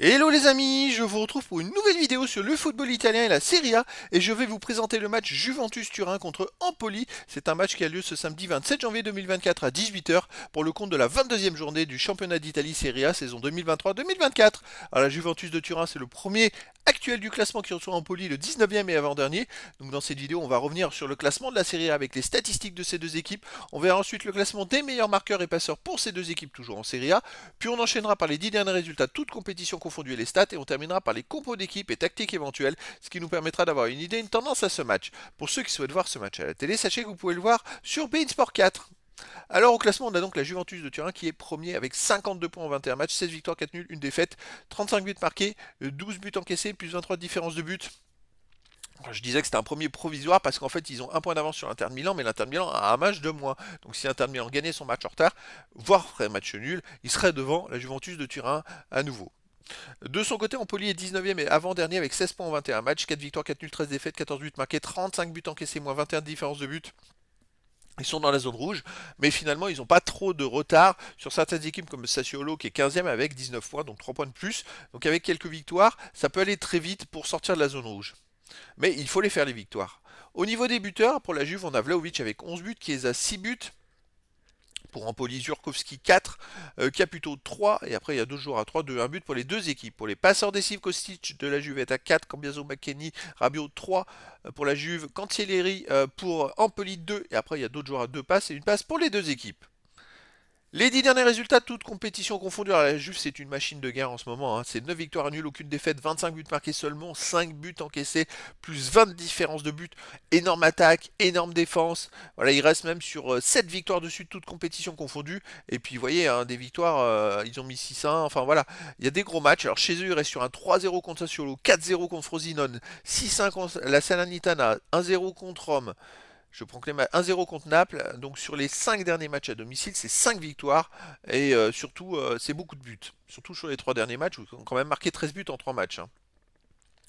Hello les amis, je vous retrouve pour une nouvelle vidéo sur le football italien et la Serie A et je vais vous présenter le match Juventus-Turin contre Empoli. C'est un match qui a lieu ce samedi 27 janvier 2024 à 18 h pour le compte de la 22e journée du championnat d'Italie Serie A saison 2023-2024. Alors la Juventus de Turin c'est le premier actuel du classement qui reçoit Empoli le 19e et avant-dernier. Donc dans cette vidéo on va revenir sur le classement de la Serie A avec les statistiques de ces deux équipes. On verra ensuite le classement des meilleurs marqueurs et passeurs pour ces deux équipes toujours en Serie A. Puis on enchaînera par les 10 derniers résultats toutes compétitions confondues et les stats et on terminera par les compos d'équipe et tactiques éventuelles, ce qui nous permettra d'avoir une idée, une tendance à ce match. Pour ceux qui souhaitent voir ce match à la télé, sachez que vous pouvez le voir sur beIN Sport 4. Alors au classement, on a donc la Juventus de Turin qui est premier avec 52 points en 21 matchs, 16 victoires, 4 nuls, une défaite, 35 buts marqués, 12 buts encaissés, plus 23 de différence de but. Je disais que c'était un premier provisoire parce qu'en fait ils ont un point d'avance sur l'Inter de Milan, mais l'Inter de Milan a un match de moins. Donc si l'Inter de Milan gagnait son match en retard, voire ferait match nul, il serait devant la Juventus de Turin à nouveau. De son côté, Empoli est 19e et avant-dernier avec 16 points en 21 matchs, 4 victoires, 4 nuls, 13 défaites, 14 buts marqués, 35 buts encaissés, moins 21 de différence de but. Ils sont dans la zone rouge, mais finalement ils n'ont pas trop de retard sur certaines équipes comme Sassuolo qui est 15e avec 19 points, donc 3 points de plus. Donc avec quelques victoires, ça peut aller très vite pour sortir de la zone rouge. Mais il faut les faire les victoires. Au niveau des buteurs, pour la Juve, on a Vlahovic avec 11 buts, qui est à 6 buts. Pour Empoli, Jurkowski 4, Caputo 3, et après il y a 2 joueurs à 3, 2, 1 but pour les deux équipes. Pour les passeurs décisifs, Kostic de la Juve est à 4, Cambiaso, McKennie, Rabiot 3 pour la Juve, Cancelleri pour Empoli 2, et après il y a d'autres joueurs à 2 passes et une passe pour les deux équipes. Les 10 derniers résultats, toutes compétitions confondues. Alors, la Juve, c'est une machine de guerre en ce moment. C'est 9 victoires nulles, aucune défaite, 25 buts marqués seulement, 5 buts encaissés, plus 20 de différence de but. Énorme attaque, énorme défense. Voilà, il reste même sur 7 victoires dessus, toutes compétitions confondues. Et puis, vous voyez, des victoires, ils ont mis 6-1. Enfin, voilà, il y a des gros matchs. Alors, chez eux, ils restent sur un 3-0 contre Sassuolo, 4-0 contre Frosinone, 6-1 contre la Salernitana, 1-0 contre Rome. Je prends que les 1-0 contre Naples. Donc sur les 5 derniers matchs à domicile, c'est 5 victoires. Et surtout, c'est beaucoup de buts. Surtout sur les 3 derniers matchs, où ils ont quand même marqué 13 buts en 3 matchs.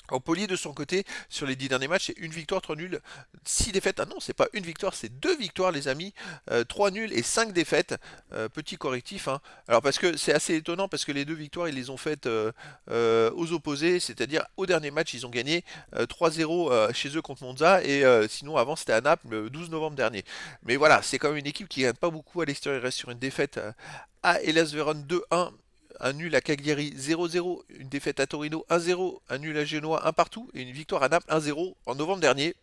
Empoli de son côté, sur les 10 derniers matchs, c'est une victoire, 3 nuls, 6 défaites. Ah non, c'est pas une victoire, c'est 2 victoires les amis, 3 nuls et 5 défaites. Petit correctif. Alors parce que c'est assez étonnant parce que les deux victoires, ils les ont faites aux opposés, c'est-à-dire au dernier match, ils ont gagné 3-0 chez eux contre Monza et sinon avant c'était à Naples le 12 novembre dernier. Mais voilà, c'est quand même une équipe qui gagne pas beaucoup à l'extérieur, il reste sur une défaite à Hellas Vérone 2-1, un nul à Cagliari 0-0, une défaite à Torino 1-0, un nul à Genoa 1 partout et une victoire à Naples 1-0 en novembre dernier.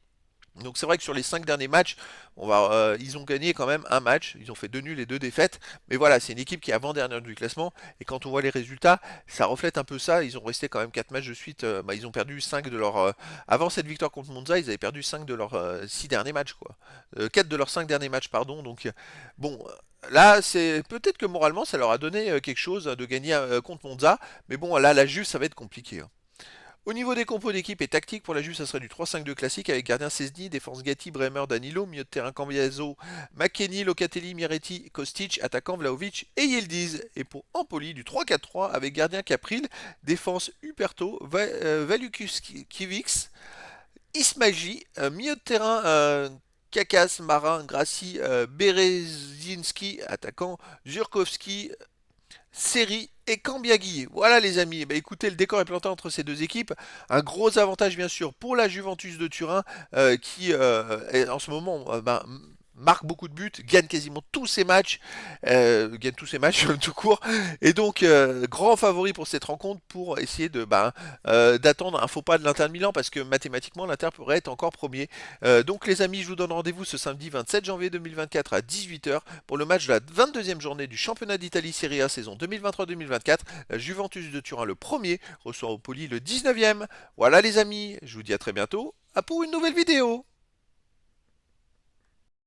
Donc c'est vrai que sur les 5 derniers matchs, ils ont gagné quand même un match, ils ont fait 2 nuls et 2 défaites, mais voilà, c'est une équipe qui est avant-dernière du classement, et quand on voit les résultats, ça reflète un peu ça, ils ont resté quand même 4 matchs de suite, ils ont perdu 5 de leurs... avant cette victoire contre Monza, ils avaient perdu 5 de leurs 6 derniers matchs, quoi. 4 de leurs 5 derniers matchs, pardon, donc bon... Là, c'est peut-être que moralement, ça leur a donné quelque chose de gagner contre Monza, mais bon, là, la Juve, ça va être compliqué. Au niveau des compos d'équipe et tactique, pour la Juve, ça serait du 3-5-2 classique avec gardien Szczęsny, défense Gatti, Bremer, Danilo, milieu de terrain Cambiaso, McKennie, Locatelli, Miretti, Kostic, attaquant Vlahovic et Yildiz. Et pour Empoli, du 3-4-3 avec gardien Capril, défense Huperto, Valukiewicz, Ismaji, milieu de terrain Kakas, Marin, Grassi, Berezinski, attaquant Jurkowski, Seri et Cambiaghi. Voilà les amis, bah, écoutez, le décor est planté entre ces deux équipes. Un gros avantage bien sûr pour la Juventus de Turin qui en ce moment marque beaucoup de buts, gagne quasiment tous ses matchs, gagne tous ses matchs tout court, et donc grand favori pour cette rencontre pour essayer de d'attendre un faux pas de l'Inter de Milan parce que mathématiquement l'Inter pourrait être encore premier. Donc les amis, je vous donne rendez-vous ce samedi 27 janvier 2024 à 18 h pour le match de la 22e journée du championnat d'Italie Serie A saison 2023-2024. La Juventus de Turin le premier reçoit Empoli le 19e. Voilà les amis, je vous dis à très bientôt pour une nouvelle vidéo.